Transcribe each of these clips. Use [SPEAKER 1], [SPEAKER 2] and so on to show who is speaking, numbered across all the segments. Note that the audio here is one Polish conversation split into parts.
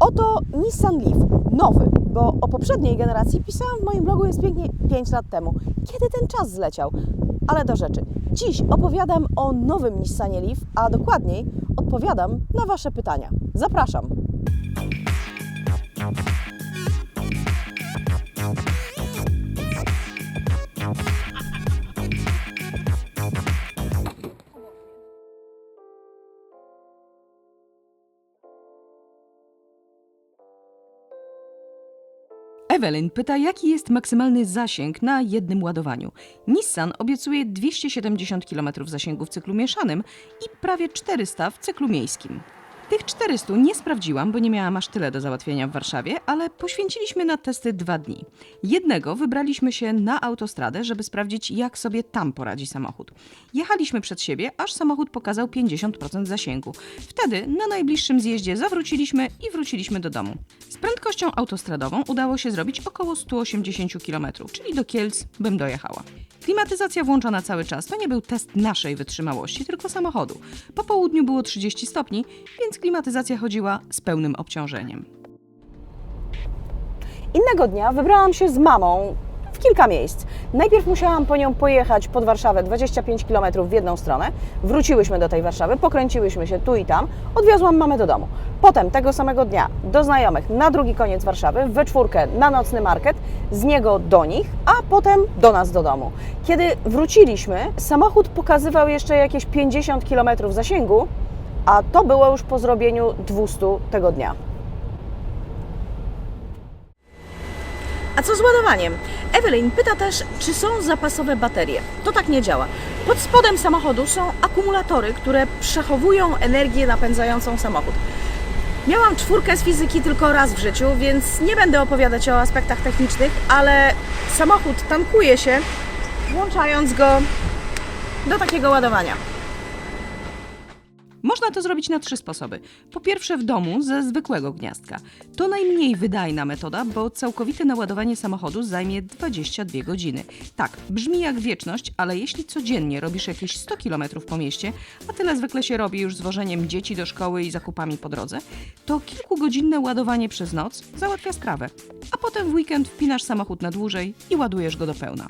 [SPEAKER 1] Oto Nissan Leaf, nowy, bo o poprzedniej generacji pisałam w moim blogu jest pięknie 5 lat temu. Kiedy ten czas zleciał? Ale do rzeczy. Dziś opowiadam o nowym Nissanie Leaf, a dokładniej odpowiadam na Wasze pytania. Zapraszam!
[SPEAKER 2] Ewelyn pyta, jaki jest maksymalny zasięg na jednym ładowaniu. Nissan obiecuje 270 km zasięgu w cyklu mieszanym i prawie 400 w cyklu miejskim. Tych 400 nie sprawdziłam, bo nie miałam aż tyle do załatwienia w Warszawie, ale poświęciliśmy na testy 2 dni. Jednego wybraliśmy się na autostradę, żeby sprawdzić, jak sobie tam poradzi samochód. Jechaliśmy przed siebie, aż samochód pokazał 50% zasięgu. Wtedy na najbliższym zjeździe zawróciliśmy i wróciliśmy do domu. Z prędkością autostradową udało się zrobić około 180 km, czyli do Kielc bym dojechała. Klimatyzacja włączona cały czas to nie był test naszej wytrzymałości, tylko samochodu. Po południu było 30 stopni, więc klimatyzacja chodziła z pełnym obciążeniem.
[SPEAKER 1] Innego dnia wybrałam się z mamą w kilka miejsc. Najpierw musiałam po nią pojechać pod Warszawę 25 km w jedną stronę. Wróciłyśmy do tej Warszawy, pokręciłyśmy się tu i tam, odwiozłam mamę do domu. Potem tego samego dnia do znajomych na drugi koniec Warszawy, we czwórkę na nocny market, z niego do nich, a potem do nas do domu. Kiedy wróciliśmy, samochód pokazywał jeszcze jakieś 50 km zasięgu, a to było już po zrobieniu 200 tego dnia. A co z ładowaniem? Ewelyn pyta też, czy są zapasowe baterie. To tak nie działa. Pod spodem samochodu są akumulatory, które przechowują energię napędzającą samochód. Miałam 4 z fizyki tylko raz w życiu, więc nie będę opowiadać o aspektach technicznych, ale samochód tankuje się, włączając go do takiego ładowania.
[SPEAKER 2] Można to zrobić na 3 sposoby. Po pierwsze w domu ze zwykłego gniazdka. To najmniej wydajna metoda, bo całkowite naładowanie samochodu zajmie 22 godziny. Tak, brzmi jak wieczność, ale jeśli codziennie robisz jakieś 100 km po mieście, a tyle zwykle się robi już z wożeniem dzieci do szkoły i zakupami po drodze, to kilkugodzinne ładowanie przez noc załatwia sprawę. A potem w weekend wpinasz samochód na dłużej i ładujesz go do pełna.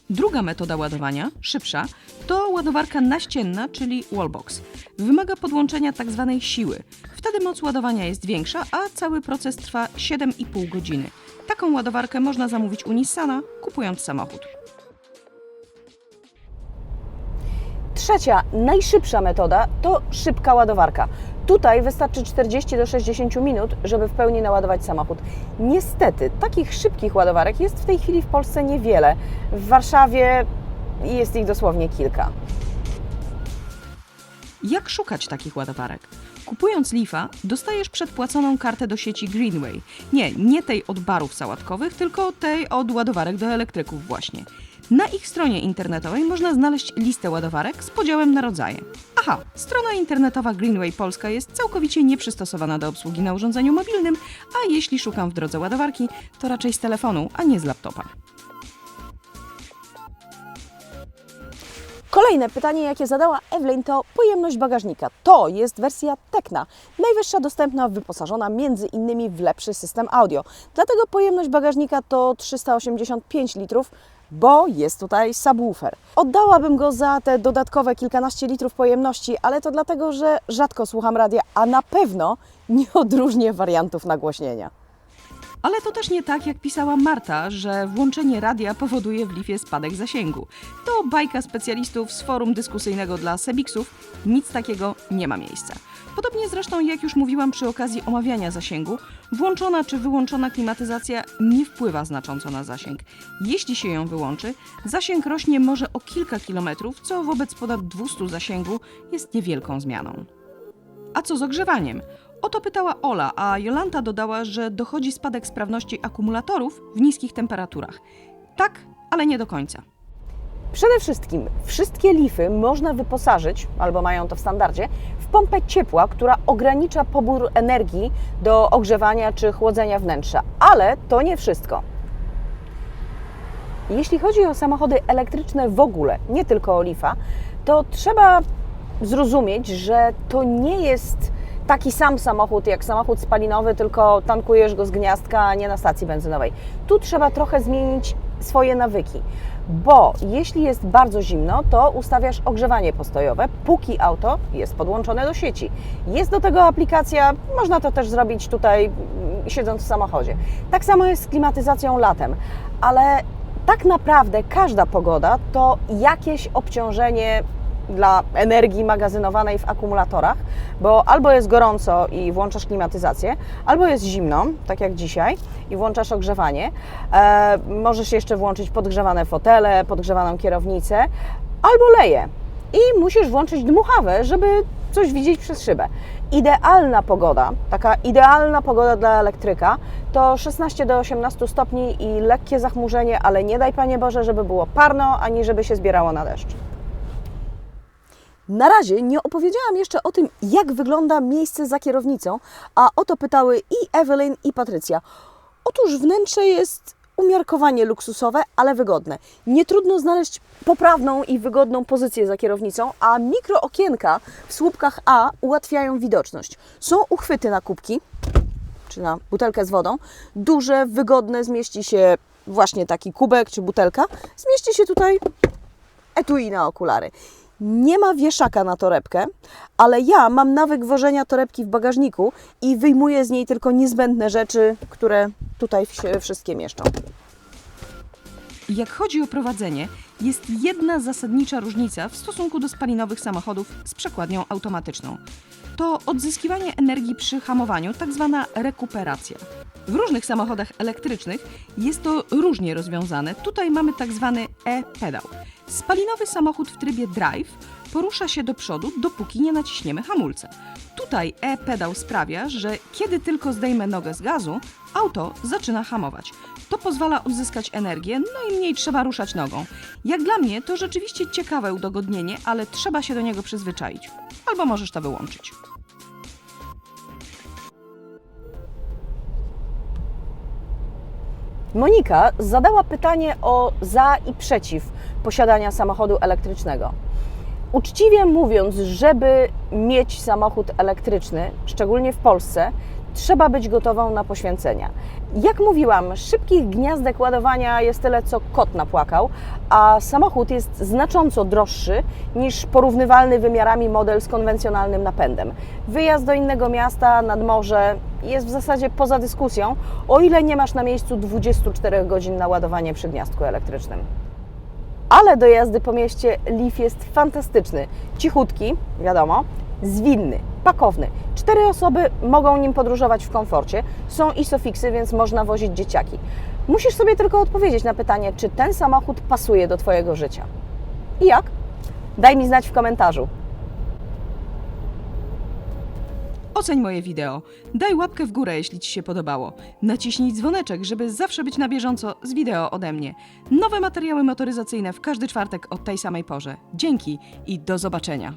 [SPEAKER 2] Druga metoda ładowania, szybsza, to ładowarka naścienna, czyli wallbox. Wymaga podłączenia tzw. siły. Wtedy moc ładowania jest większa, a cały proces trwa 7,5 godziny. Taką ładowarkę można zamówić u Nissana, kupując samochód.
[SPEAKER 1] Trzecia, najszybsza metoda to szybka ładowarka. Tutaj wystarczy 40 do 60 minut, żeby w pełni naładować samochód. Niestety, takich szybkich ładowarek jest w tej chwili w Polsce niewiele. W Warszawie jest ich dosłownie kilka.
[SPEAKER 2] Jak szukać takich ładowarek? Kupując Leafa, dostajesz przedpłaconą kartę do sieci Greenway. Nie tej od barów sałatkowych, tylko tej od ładowarek do elektryków właśnie. Na ich stronie internetowej można znaleźć listę ładowarek z podziałem na rodzaje. Aha, strona internetowa Greenway Polska jest całkowicie nieprzystosowana do obsługi na urządzeniu mobilnym, a jeśli szukam w drodze ładowarki, to raczej z telefonu, a nie z laptopa.
[SPEAKER 1] Kolejne pytanie, jakie zadała Ewelyn, to pojemność bagażnika. To jest wersja Tecna, najwyższa dostępna, wyposażona między innymi w lepszy system audio. Dlatego pojemność bagażnika to 385 litrów, bo jest tutaj subwoofer. Oddałabym go za te dodatkowe kilkanaście litrów pojemności, ale to dlatego, że rzadko słucham radia, a na pewno nie odróżnię wariantów nagłośnienia.
[SPEAKER 2] Ale to też nie tak, jak pisała Marta, że włączenie radia powoduje w Leafie spadek zasięgu. To bajka specjalistów z forum dyskusyjnego dla Sebiksów. Nic takiego nie ma miejsca. Podobnie zresztą, jak już mówiłam przy okazji omawiania zasięgu, włączona czy wyłączona klimatyzacja nie wpływa znacząco na zasięg. Jeśli się ją wyłączy, zasięg rośnie może o kilka kilometrów, co wobec ponad 200 zasięgu jest niewielką zmianą. A co z ogrzewaniem? O to pytała Ola, a Jolanta dodała, że dochodzi spadek sprawności akumulatorów w niskich temperaturach. Tak, ale nie do końca.
[SPEAKER 1] Przede wszystkim wszystkie Leafy można wyposażyć, albo mają to w standardzie, w pompę ciepła, która ogranicza pobór energii do ogrzewania czy chłodzenia wnętrza. Ale to nie wszystko. Jeśli chodzi o samochody elektryczne w ogóle, nie tylko o Leafa, to trzeba zrozumieć, że to nie jest taki sam samochód jak samochód spalinowy, tylko tankujesz go z gniazdka, a nie na stacji benzynowej. Tu trzeba trochę zmienić swoje nawyki, bo jeśli jest bardzo zimno, to ustawiasz ogrzewanie postojowe, póki auto jest podłączone do sieci. Jest do tego aplikacja, można to też zrobić tutaj siedząc w samochodzie. Tak samo jest z klimatyzacją latem, ale tak naprawdę każda pogoda to jakieś obciążenie dla energii magazynowanej w akumulatorach, bo albo jest gorąco i włączasz klimatyzację, albo jest zimno, tak jak dzisiaj, i włączasz ogrzewanie. Możesz jeszcze włączyć podgrzewane fotele, podgrzewaną kierownicę, albo leje i musisz włączyć dmuchawę, żeby coś widzieć przez szybę. Idealna pogoda, taka idealna pogoda dla elektryka to 16 do 18 stopni i lekkie zachmurzenie, ale nie daj Panie Boże, żeby było parno, ani żeby się zbierało na deszcz. Na razie nie opowiedziałam jeszcze o tym, jak wygląda miejsce za kierownicą, a o to pytały i Evelyn, i Patrycja. Otóż wnętrze jest umiarkowanie luksusowe, ale wygodne. Nie trudno znaleźć poprawną i wygodną pozycję za kierownicą, a mikrookienka w słupkach A ułatwiają widoczność. Są uchwyty na kubki, czy na butelkę z wodą. Duże, wygodne, zmieści się właśnie taki kubek czy butelka. Zmieści się tutaj etui na okulary. Nie ma wieszaka na torebkę, ale ja mam nawyk wożenia torebki w bagażniku i wyjmuję z niej tylko niezbędne rzeczy, które tutaj się wszystkie mieszczą.
[SPEAKER 2] Jak chodzi o prowadzenie, jest jedna zasadnicza różnica w stosunku do spalinowych samochodów z przekładnią automatyczną. To odzyskiwanie energii przy hamowaniu, tak zwana rekuperacja. W różnych samochodach elektrycznych jest to różnie rozwiązane. Tutaj mamy tak zwany e-pedał. Spalinowy samochód w trybie drive porusza się do przodu, dopóki nie naciśniemy hamulca. Tutaj e-pedał sprawia, że kiedy tylko zdejmę nogę z gazu, auto zaczyna hamować. To pozwala odzyskać energię, no i mniej trzeba ruszać nogą. Jak dla mnie to rzeczywiście ciekawe udogodnienie, ale trzeba się do niego przyzwyczaić. Albo możesz to wyłączyć.
[SPEAKER 1] Monika zadała pytanie o za i przeciw posiadania samochodu elektrycznego. Uczciwie mówiąc, żeby mieć samochód elektryczny, szczególnie w Polsce, trzeba być gotową na poświęcenia. Jak mówiłam, szybkich gniazdek ładowania jest tyle, co kot napłakał, a samochód jest znacząco droższy niż porównywalny wymiarami model z konwencjonalnym napędem. Wyjazd do innego miasta, nad morze jest w zasadzie poza dyskusją, o ile nie masz na miejscu 24 godzin na ładowanie przy gniazdku elektrycznym. Ale do jazdy po mieście Leaf jest fantastyczny. Cichutki, wiadomo, zwinny, pakowny. 4 osoby mogą nim podróżować w komforcie. Są ISOFIXy, więc można wozić dzieciaki. Musisz sobie tylko odpowiedzieć na pytanie, czy ten samochód pasuje do Twojego życia. I jak? Daj mi znać w komentarzu.
[SPEAKER 2] Oceń moje wideo. Daj łapkę w górę, jeśli Ci się podobało. Naciśnij dzwoneczek, żeby zawsze być na bieżąco z wideo ode mnie. Nowe materiały motoryzacyjne w każdy czwartek o tej samej porze. Dzięki i do zobaczenia.